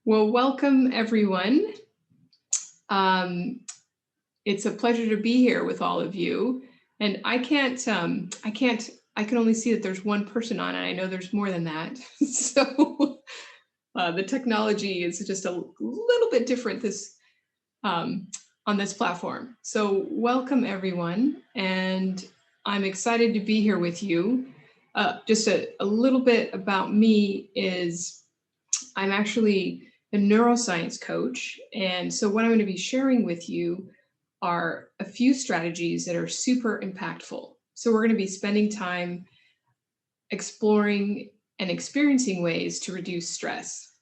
Well, welcome everyone. It's a pleasure to be here with all of you. And I can only see that there's one person on, and I know there's more than that. So the technology is just a little bit different on this platform. So welcome everyone, and I'm excited to be here with you. Just a little bit about me is I'm actually a neuroscience coach. And so what I'm going to be sharing with you are a few strategies that are super impactful. So we're going to be spending time exploring and experiencing ways to reduce stress.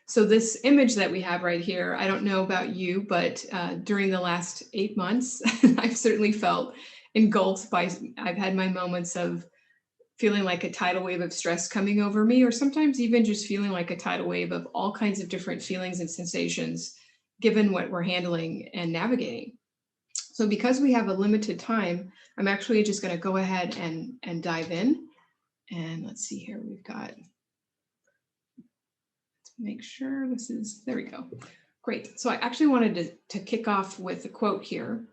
So this image that we have right here, I don't know about you, but during the last 8 months, I've certainly felt engulfed by, I've had my moments of feeling like a tidal wave of stress coming over me, or sometimes even just feeling like a tidal wave of all kinds of different feelings and sensations, given what we're handling and navigating. So because we have a limited time, I'm actually just going to go ahead and dive in. And let's see here, we've got, let's make sure this is, there we go. Great. So I actually wanted to kick off with a quote here.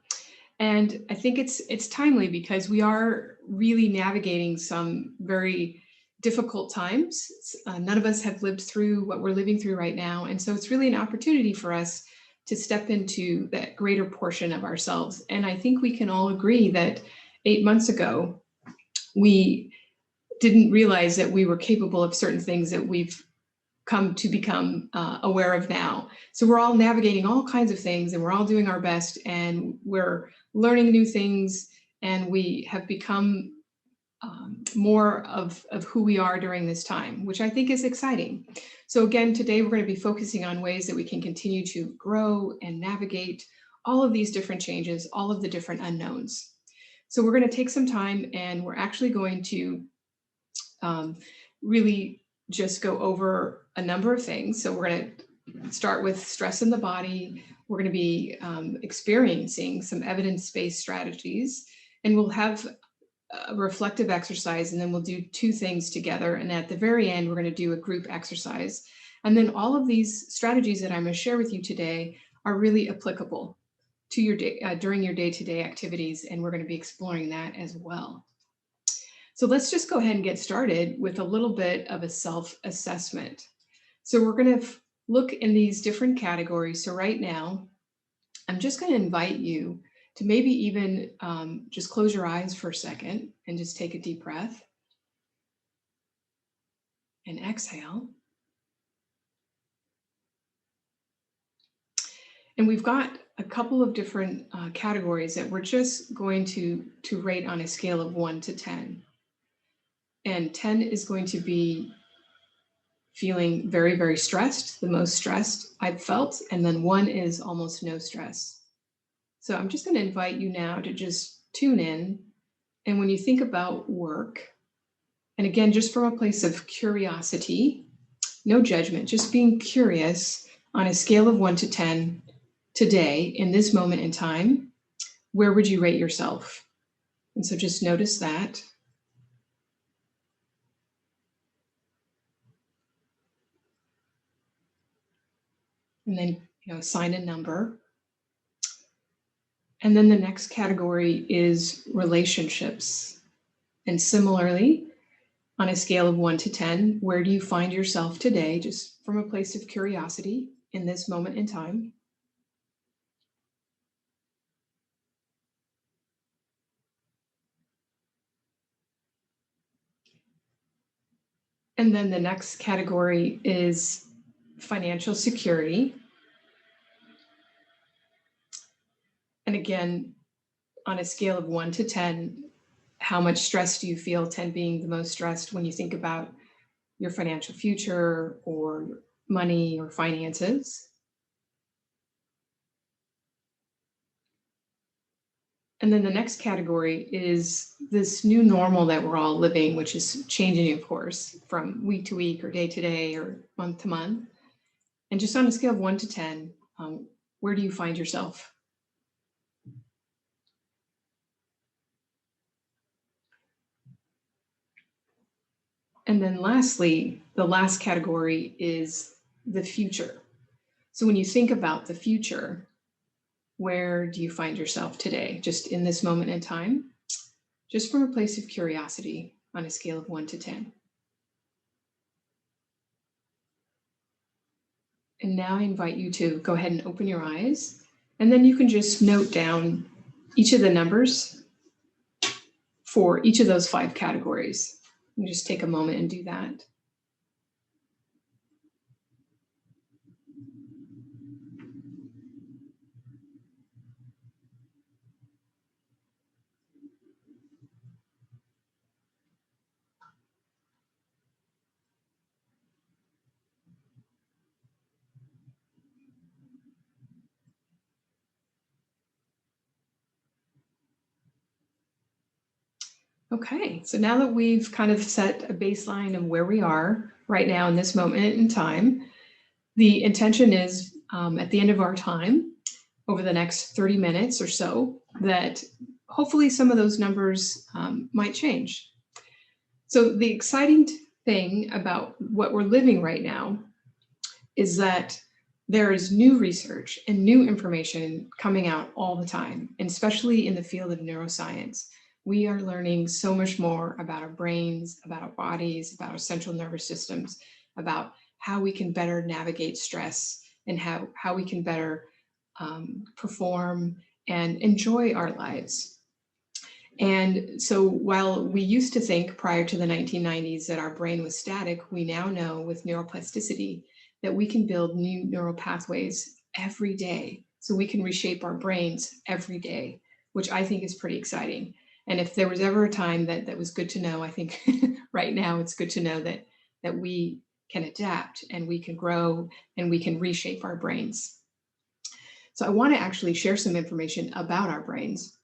And I think it's timely because we are really navigating some very difficult times. None of us have lived through what we're living through right now. And so it's really an opportunity for us to step into that greater portion of ourselves. And I think we can all agree that 8 months ago, we didn't realize that we were capable of certain things that we've come to become aware of now. So we're all navigating all kinds of things, and we're all doing our best, and we're learning new things, and we have become more of who we are during this time, which I think is exciting. So again, today we're going to be focusing on ways that we can continue to grow and navigate all of these different changes, all of the different unknowns. So we're going to take some time, and we're actually going to really just go over a number of things. So we're going to start with stress in the body. We're going to be experiencing some evidence-based strategies, and we'll have a reflective exercise, and then we'll do 2 things together. And at the very end, we're going to do a group exercise. And then all of these strategies that I'm going to share with you today are really applicable to your day, during your day-to-day activities, and we're going to be exploring that as well. So let's just go ahead and get started with a little bit of a self-assessment. So we're going to look in these different categories. So right now, I'm just going to invite you to maybe even just close your eyes for a second and just take a deep breath and exhale. And we've got a couple of different categories that we're just going to rate on a scale of 1 to 10. And 10 is going to be feeling very, very stressed, the most stressed I've felt. And then 1 is almost no stress. So I'm just going to invite you now to just tune in. And when you think about work, and again, just from a place of curiosity, no judgment, just being curious on a scale of 1 to 10 today, in this moment in time, where would you rate yourself? And so just notice that. And then, assign a number. And then the next category is relationships. And similarly, on a scale of 1 to 10, where do you find yourself today, just from a place of curiosity in this moment in time? And then the next category is financial security. And again, on a scale of 1 to 10, how much stress do you feel, 10 being the most stressed, when you think about your financial future or money or finances? And then the next category is this new normal that we're all living, which is changing, of course, from week to week or day to day or month to month. And just on a scale of 1 to 10, where do you find yourself? And then lastly, the last category is the future. So when you think about the future, where do you find yourself today, just in this moment in time, just from a place of curiosity on a scale of 1 to 10? And now I invite you to go ahead and open your eyes, and then you can just note down each of the numbers for each of those 5 categories. You just take a moment and do that. Okay, so now that we've kind of set a baseline of where we are right now in this moment in time, the intention is at the end of our time, over the next 30 minutes or so, that hopefully some of those numbers might change. So the exciting thing about what we're living right now is that there is new research and new information coming out all the time, and especially in the field of neuroscience. We are learning so much more about our brains, about our bodies, about our central nervous systems, about how we can better navigate stress and how we can better perform and enjoy our lives. And so while we used to think prior to the 1990s that our brain was static, we now know with neuroplasticity that we can build new neural pathways every day. So we can reshape our brains every day, which I think is pretty exciting. And if there was ever a time that was good to know, I think right now it's good to know that we can adapt and we can grow and we can reshape our brains. So I want to actually share some information about our brains.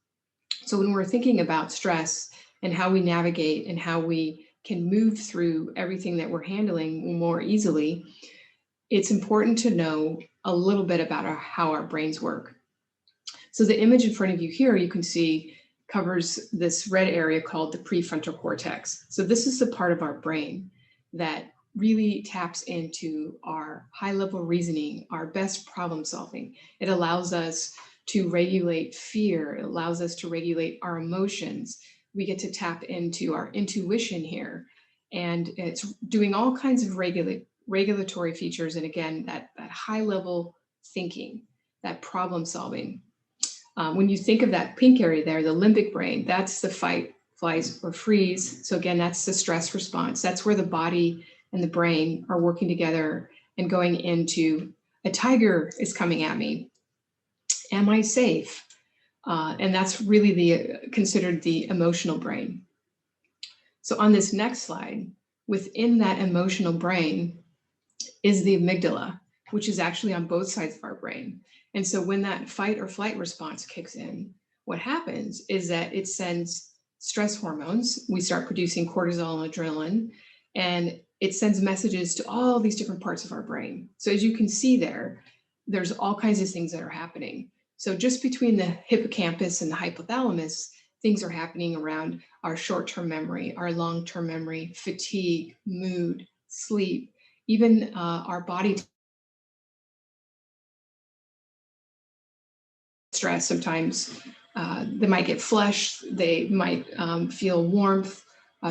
So when we're thinking about stress and how we navigate and how we can move through everything that we're handling more easily, it's important to know a little bit about how our brains work. So the image in front of you here, you can see, covers this red area called the prefrontal cortex. So this is the part of our brain that really taps into our high-level reasoning, our best problem solving. It allows us to regulate fear. It allows us to regulate our emotions. We get to tap into our intuition here. And it's doing all kinds of regulatory features. And again, that high-level thinking, that problem solving. When you think of that pink area there, the limbic brain, that's the fight, flight, or freeze. So again, that's the stress response. That's where the body and the brain are working together and going into a tiger is coming at me. Am I safe? And that's really considered the emotional brain. So on this next slide, within that emotional brain is the amygdala, which is actually on both sides of our brain. And so when that fight or flight response kicks in, what happens is that it sends stress hormones. We start producing cortisol and adrenaline, and it sends messages to all these different parts of our brain. So as you can see there, there's all kinds of things that are happening. So just between the hippocampus and the hypothalamus, things are happening around our short-term memory, our long-term memory, fatigue, mood, sleep, even our body stress. Sometimes they might get flushed, they might feel warmth,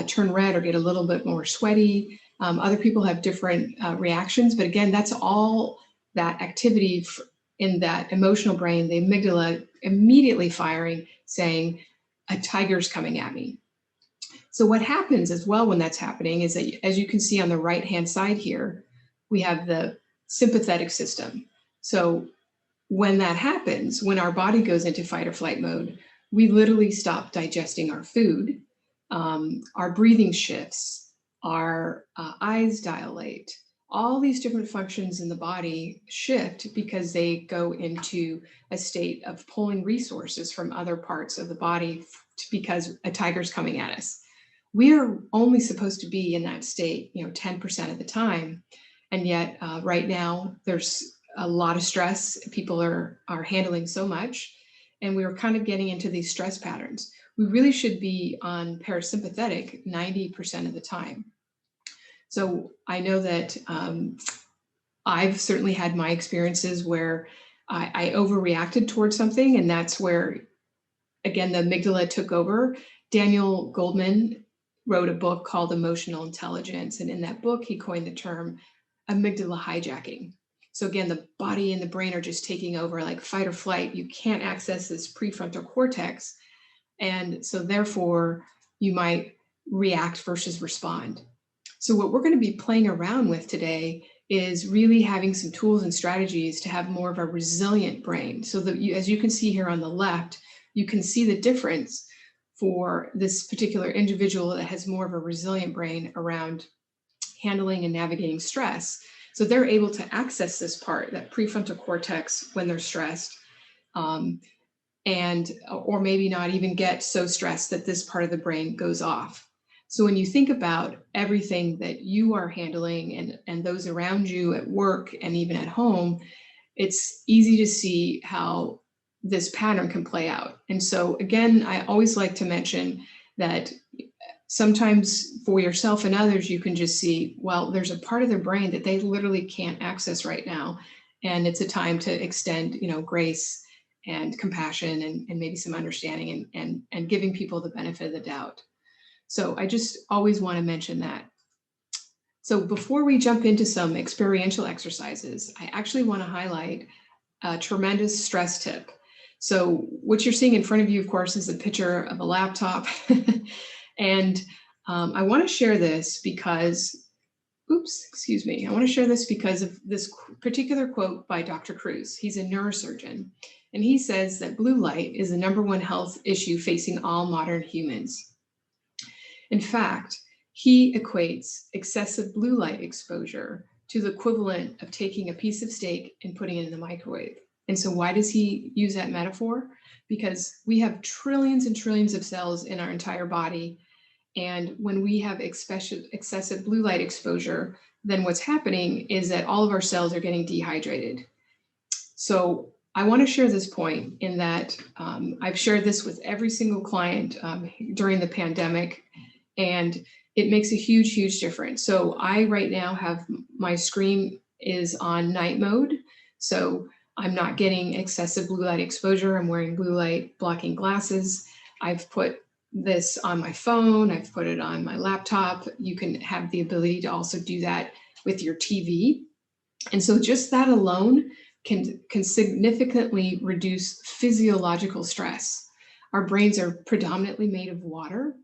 turn red, or get a little bit more sweaty. Other people have different reactions, but again, that's all that activity in that emotional brain, the amygdala immediately firing, saying, a tiger's coming at me. So what happens as well when that's happening is that, as you can see on the right-hand side here, we have the sympathetic system. So when that happens, when our body goes into fight or flight mode, we literally stop digesting our food, our breathing shifts, our eyes dilate. All these different functions in the body shift because they go into a state of pulling resources from other parts of the body because a tiger's coming at us. We are only supposed to be in that state, 10% of the time. And yet right now there's a lot of stress. People are handling so much, and we are kind of getting into these stress patterns. We really should be on parasympathetic 90% of the time. So I know that I've certainly had my experiences where I overreacted towards something, and that's where, again, the amygdala took over. Daniel Goldman wrote a book called Emotional Intelligence, and in that book, he coined the term amygdala hijacking. So again, the body and the brain are just taking over, like fight or flight. You can't access this prefrontal cortex, and so therefore you might react versus respond. So what we're going to be playing around with today is really having some tools and strategies to have more of a resilient brain. So that you, as you can see here on the left, you can see the difference for this particular individual that has more of a resilient brain around handling and navigating stress. So they're able to access this part, that prefrontal cortex, when they're stressed, and or maybe not even get so stressed that this part of the brain goes off. So when you think about everything that you are handling and those around you at work and even at home, it's easy to see how this pattern can play out. And so again, I always like to mention that sometimes for yourself and others, you can just see, well, there's a part of their brain that they literally can't access right now. And it's a time to extend, grace and compassion and maybe some understanding and giving people the benefit of the doubt. So I just always want to mention that. So before we jump into some experiential exercises, I actually want to highlight a tremendous stress tip. So what you're seeing in front of you, of course, is a picture of a laptop. And I want to share this because, I want to share this because of this particular quote by Dr. Kruse. He's a neurosurgeon, and he says that blue light is the #1 health issue facing all modern humans. In fact, he equates excessive blue light exposure to the equivalent of taking a piece of steak and putting it in the microwave. And so why does he use that metaphor? Because we have trillions and trillions of cells in our entire body. And when we have excessive blue light exposure, then what's happening is that all of our cells are getting dehydrated. So I want to share this point in that I've shared this with every single client during the pandemic, and it makes a huge, huge difference. So I right now have my screen is on night mode. So I'm not getting excessive blue light exposure. I'm wearing blue light blocking glasses. I've put this on my phone. I've put it on my laptop. You can have the ability to also do that with your TV. And so just that alone can significantly reduce physiological stress. Our brains are predominantly made of water.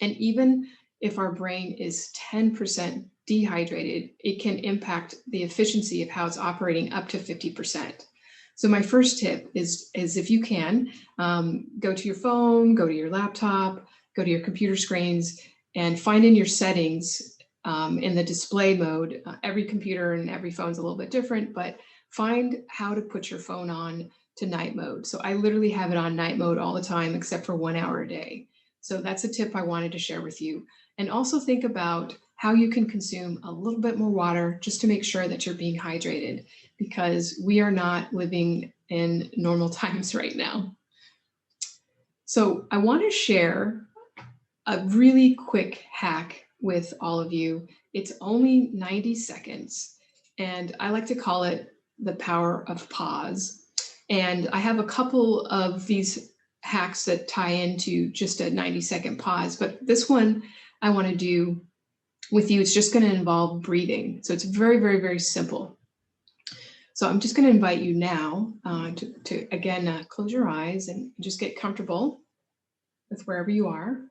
And even if our brain is 10% dehydrated, it can impact the efficiency of how it's operating up to 50%. So my first tip is if you can, go to your phone, go to your laptop, go to your computer screens, and find in your settings in the display mode. Every computer and every phone is a little bit different, but find how to put your phone on to night mode. So I literally have it on night mode all the time, except for 1 hour a day. So that's a tip I wanted to share with you. And also think about how you can consume a little bit more water just to make sure that you're being hydrated, because we are not living in normal times right now. So I want to share a really quick hack with all of you. It's only 90 seconds, and I like to call it the power of pause. And I have a couple of these hacks that tie into just a 90-second pause, but this one I want to do with you. It's just going to involve breathing. So it's very, very, very simple. So I'm just going to invite you now to again, close your eyes and just get comfortable with wherever you are.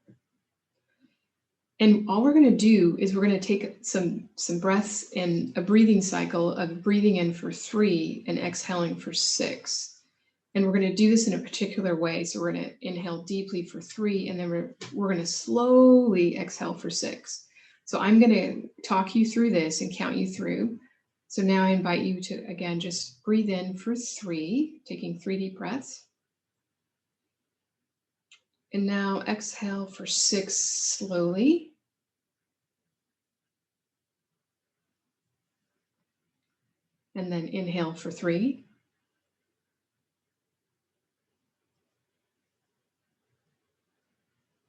And all we're going to do is we're going to take some breaths in a breathing cycle of breathing in for 3 and exhaling for 6. And we're going to do this in a particular way. So we're going to inhale deeply for 3, and then we're going to slowly exhale for 6. So I'm going to talk you through this and count you through. So now I invite you to, again, just breathe in for 3, taking 3 deep breaths. And now exhale for 6 slowly. And then inhale for 3.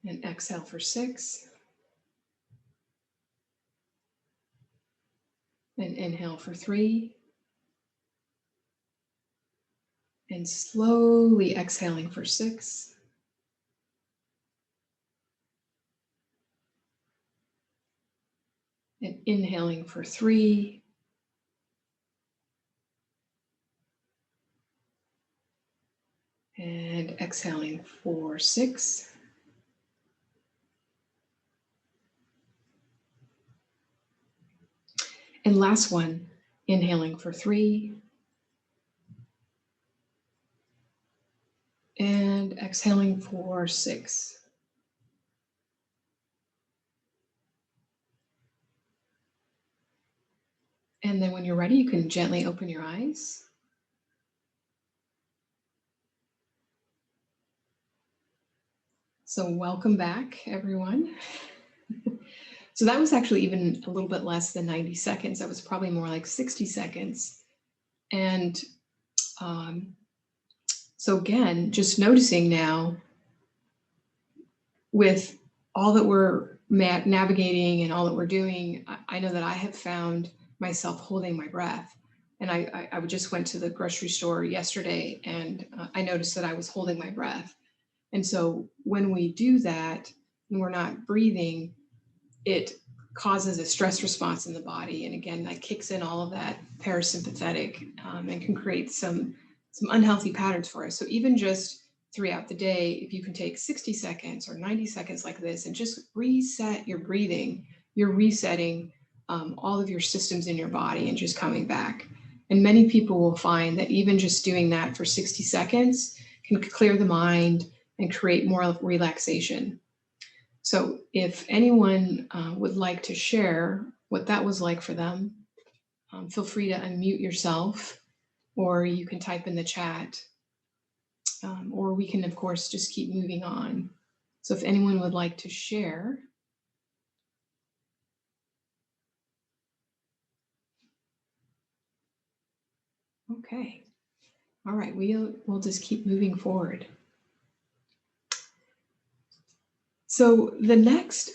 And exhale for 6. And inhale for 3. And slowly exhaling for 6. And inhaling for 3. And exhaling for 6. And last one, inhaling for 3. And exhaling for 6. And then when you're ready, you can gently open your eyes. So welcome back, everyone. So that was actually even a little bit less than 90 seconds. That was probably more like 60 seconds. And so again, just noticing now with all that we're navigating and all that we're doing, I know that I have found myself holding my breath. And I just went to the grocery store yesterday and I noticed that I was holding my breath. And so when we do that and we're not breathing, it causes a stress response in the body. And again, that kicks in all of that parasympathetic and can create some unhealthy patterns for us. So even just throughout the day, if you can take 60 seconds or 90 seconds like this and just reset your breathing, you're resetting all of your systems in your body and just coming back. And many people will find that even just doing that for 60 seconds can clear the mind and create more relaxation. So if anyone would like to share what that was like for them, feel free to unmute yourself, or you can type in the chat, or we can, of course, just keep moving on. So if anyone would like to share. Okay. All right, we'll just keep moving forward. So the next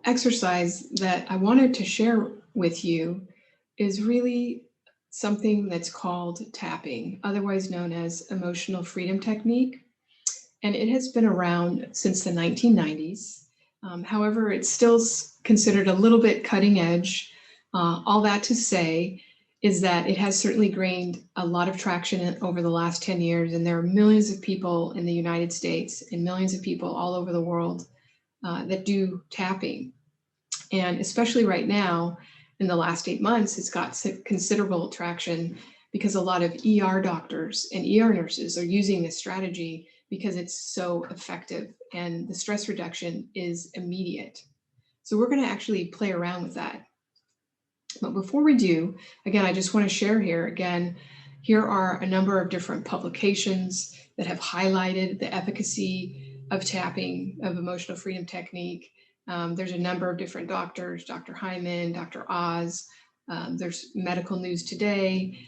exercise that I wanted to share with you is really something that's called tapping, otherwise known as emotional freedom technique. And it has been around since the 1990s. However, it's still considered a little bit cutting edge. All that to say is that it has certainly gained a lot of traction over the last 10 years, and there are millions of people in the United States and millions of people all over the world that do tapping. And especially right now, in the last 8 months, it's got considerable traction because a lot of ER doctors and ER nurses are using this strategy because it's so effective and the stress reduction is immediate. So we're going to actually play around with that. But before we do, again, I just want to share here again, here are a number of different publications that have highlighted the efficacy of tapping, of emotional freedom technique. There's a number of different doctors, Dr. Hyman, Dr. Oz, there's Medical News Today,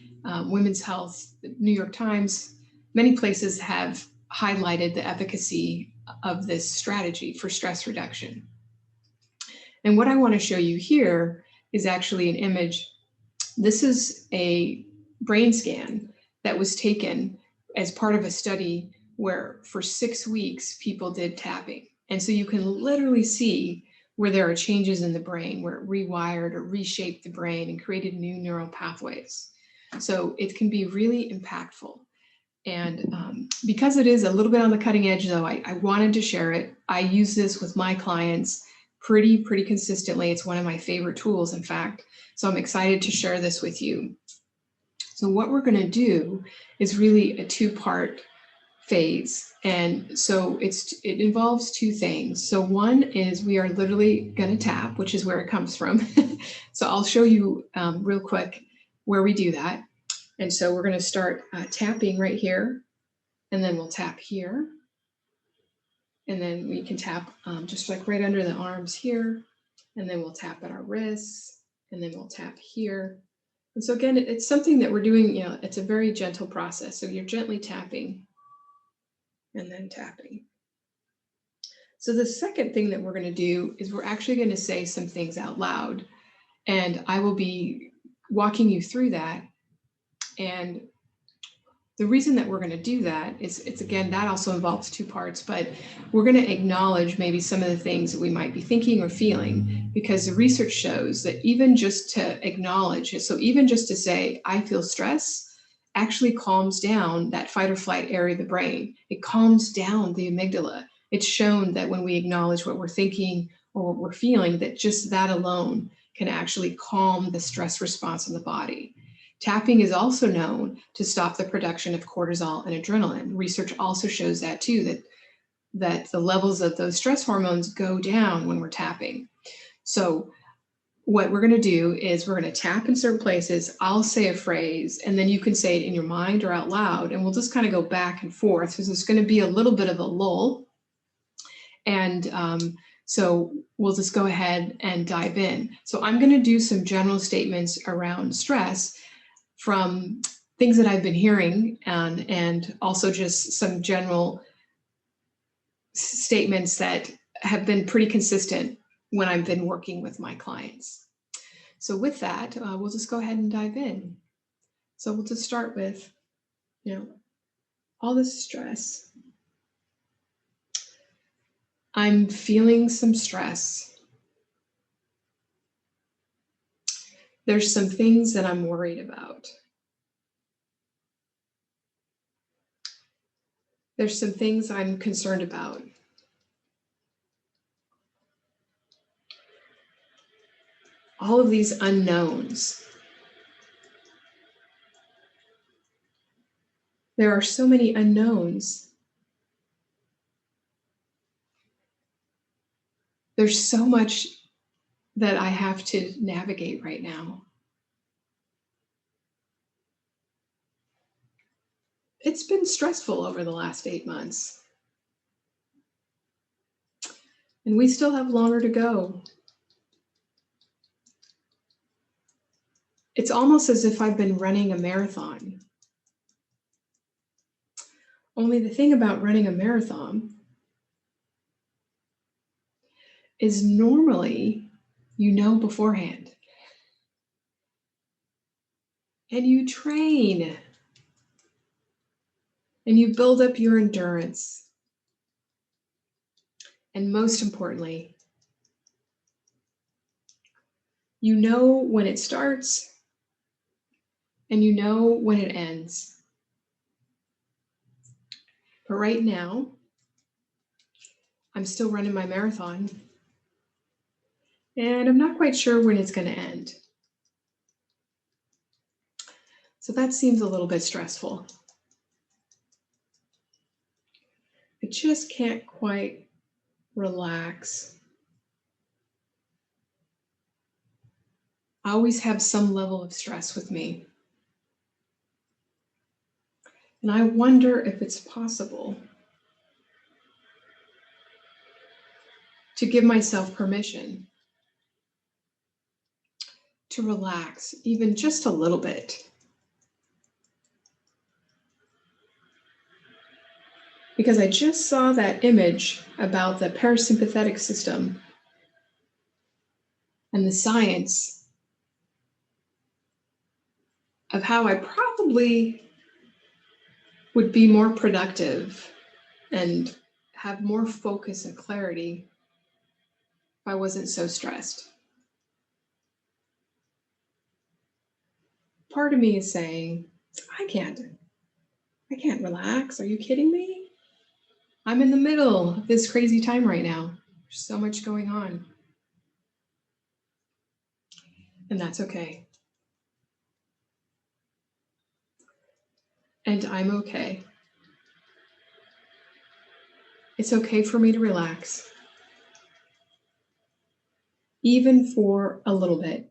Women's Health, the New York Times. Many places have highlighted the efficacy of this strategy for stress reduction. And what I want to show you here is actually an image. This is a brain scan that was taken as part of a study where for 6 weeks people did tapping. And so you can literally see where there are changes in the brain, where it rewired or reshaped the brain and created new neural pathways. So it can be really impactful. And because it is a little bit on the cutting edge, though, I wanted to share it. I use this with my clients pretty consistently. It's one of my favorite tools, in fact. So I'm excited to share this with you. So what we're going to do is really a 2-part phase. And so it involves 2 things. So one is we are literally going to tap, which is where it comes from. So I'll show you real quick where we do that. And so we're going to start tapping right here, and then we'll tap here. And then we can tap just like right under the arms here, and then we'll tap at our wrists, and then we'll tap here. And so again, it's something that we're doing, it's a very gentle process. So you're gently tapping and then tapping. So the second thing that we're going to do is we're actually going to say some things out loud. And I will be walking you through that. And the reason that we're going to do that is, it's again, that also involves two parts, but we're going to acknowledge maybe some of the things that we might be thinking or feeling, because the research shows that even just to acknowledge it, so even just to say, I feel stress, actually calms down that fight or flight area of the brain. It calms down the amygdala. It's shown that when we acknowledge what we're thinking or what we're feeling, that just that alone can actually calm the stress response in the body. Tapping is also known to stop the production of cortisol and adrenaline. Research also shows that too, that the levels of those stress hormones go down when we're tapping. So what we're going to do is we're going to tap in certain places. I'll say a phrase, and then you can say it in your mind or out loud, and we'll just kind of go back and forth, because there's going to be a little bit of a lull. And so we'll just go ahead and dive in. So I'm going to do some general statements around stress from things that I've been hearing, and also just some general statements that have been pretty consistent when I've been working with my clients. So with that, we'll just go ahead and dive in. So we'll just start with, all this stress. I'm feeling some stress. There's some things that I'm worried about. There's some things I'm concerned about. All of these unknowns. There are so many unknowns. There's so much that I have to navigate right now. It's been stressful over the last 8 months. And we still have longer to go. It's almost as if I've been running a marathon. Only the thing about running a marathon is normally you know beforehand. And you train. And you build up your endurance. And most importantly, you know when it starts and you know when it ends. But right now, I'm still running my marathon, and I'm not quite sure when it's going to end. So that seems a little bit stressful. I just can't quite relax. I always have some level of stress with me. And I wonder if it's possible to give myself permission to relax even just a little bit. Because I just saw that image about the parasympathetic system and the science of how I probably would be more productive and have more focus and clarity if I wasn't so stressed. Part of me is saying, I can't relax. Are you kidding me? I'm in the middle of this crazy time right now. There's so much going on. And that's okay. And I'm okay. It's okay for me to relax, even for a little bit.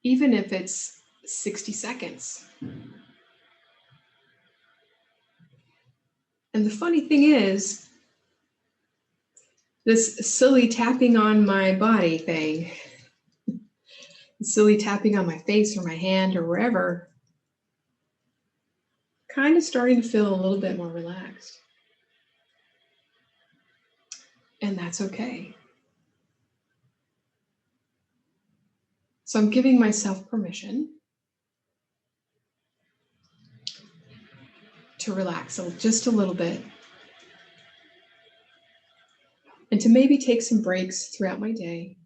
Even if it's 60 seconds. And the funny thing is, this silly tapping on my body thing, silly tapping on my face or my hand or wherever, kind of starting to feel a little bit more relaxed. And that's okay. So I'm giving myself permission to relax just a little bit and to maybe take some breaks throughout my day,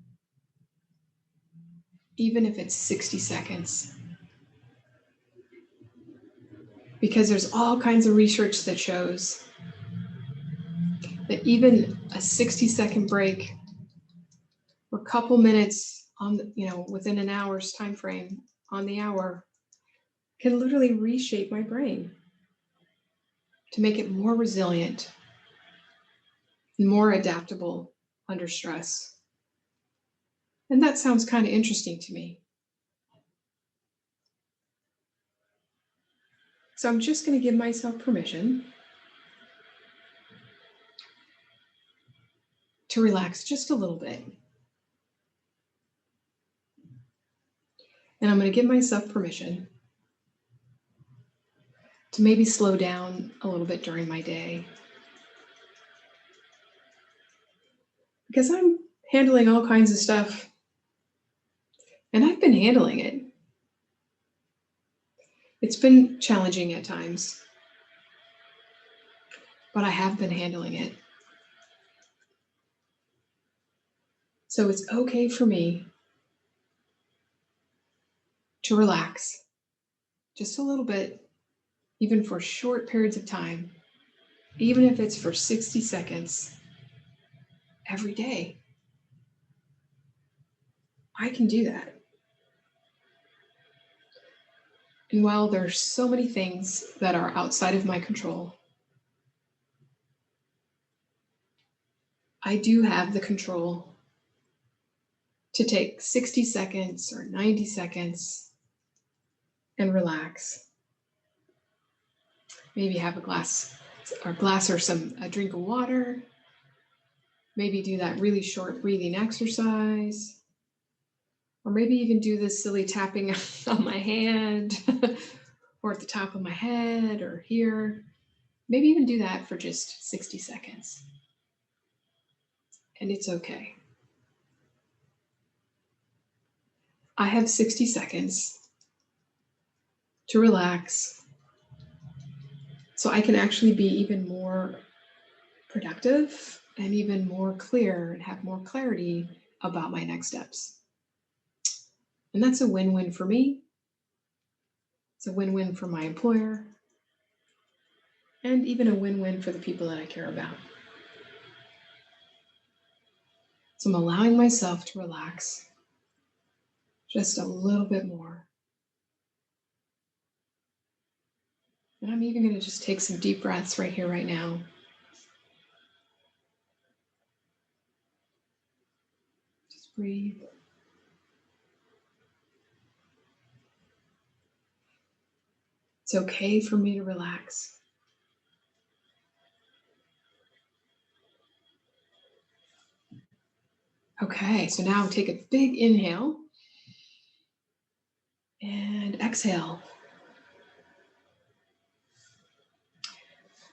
even if it's 60 seconds. Because there's all kinds of research that shows that even a 60-second break or a couple minutes on within an hour's time frame on the hour can literally reshape my brain to make it more resilient and more adaptable under stress. And that sounds kind of interesting to me. So I'm just going to give myself permission to relax just a little bit. And I'm going to give myself permission to maybe slow down a little bit during my day. Because I'm handling all kinds of stuff. And I've been handling it. It's been challenging at times, but I have been handling it. So it's okay for me to relax just a little bit, even for short periods of time, even if it's for 60 seconds every day. I can do that. And while there's so many things that are outside of my control, I do have the control to take 60 seconds or 90 seconds and relax. Maybe have a drink of water. Maybe do that really short breathing exercise. Or maybe even do this silly tapping on my hand or at the top of my head or here. Maybe even do that for just 60 seconds. And it's okay. I have 60 seconds to relax so I can actually be even more productive and even more clear and have more clarity about my next steps. And that's a win-win for me. It's a win-win for my employer, and even a win-win for the people that I care about. So I'm allowing myself to relax just a little bit more. And I'm even going to just take some deep breaths right here, right now. Just breathe. It's okay for me to relax. Okay, so now take a big inhale and exhale.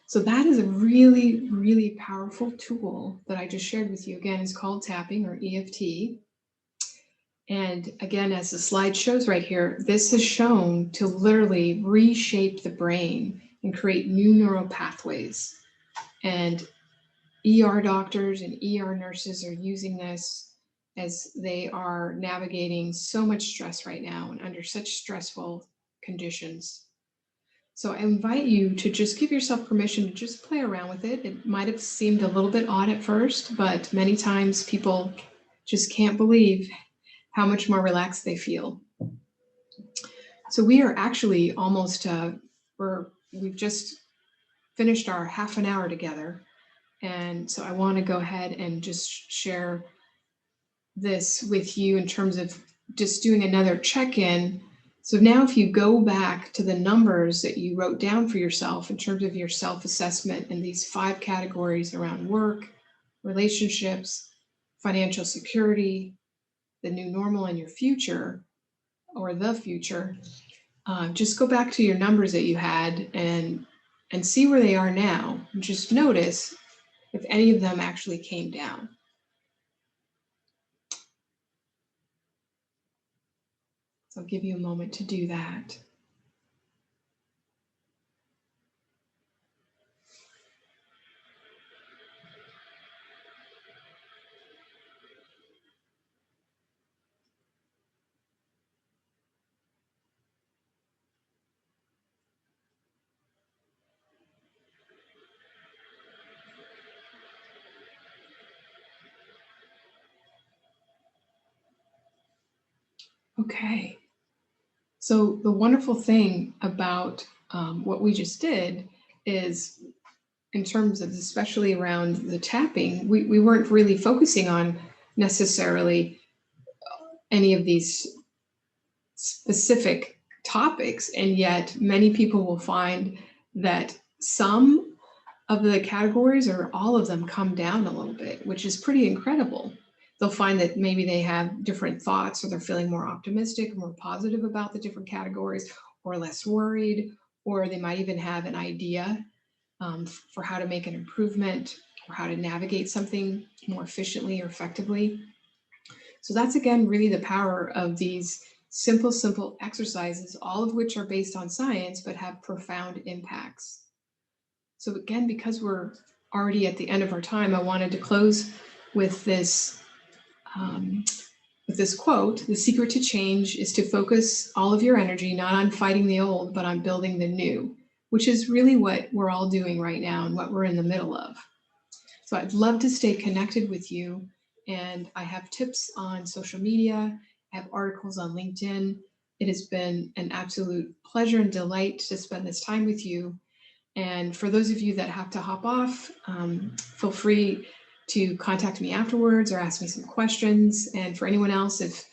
So that is a really, really powerful tool that I just shared with you. Again, it's called tapping, or EFT. And again, as the slide shows right here, this is shown to literally reshape the brain and create new neural pathways. And ER doctors and ER nurses are using this as they are navigating so much stress right now and under such stressful conditions. So I invite you to just give yourself permission to just play around with it. It might have seemed a little bit odd at first, but many times people just can't believe how much more relaxed they feel. So we are actually almost, we've just finished our half an hour together. And so I want to go ahead and just share this with you in terms of just doing another check-in. So now if you go back to the numbers that you wrote down for yourself in terms of your self-assessment in these 5 categories around work, relationships, financial security, the new normal, and your future, or the future, just go back to your numbers that you had and see where they are now. And just notice if any of them actually came down. So I'll give you a moment to do that. Okay. So the wonderful thing about what we just did is, in terms of especially around the tapping, we weren't really focusing on necessarily any of these specific topics, and yet many people will find that some of the categories or all of them come down a little bit, which is pretty incredible. They'll find that maybe they have different thoughts, or they're feeling more optimistic, more positive about the different categories, or less worried, or they might even have an idea for how to make an improvement or how to navigate something more efficiently or effectively. So that's, again, really the power of these simple exercises, all of which are based on science but have profound impacts. So again, because we're already at the end of our time, I wanted to close with this quote: "The secret to change is to focus all of your energy not on fighting the old, but on building the new," which is really what we're all doing right now and what we're in the middle of. So I'd love to stay connected with you, and I have tips on social media, I have articles on LinkedIn. It has been an absolute pleasure and delight to spend this time with you. And for those of you that have to hop off, feel free to contact me afterwards or ask me some questions. And for anyone else, if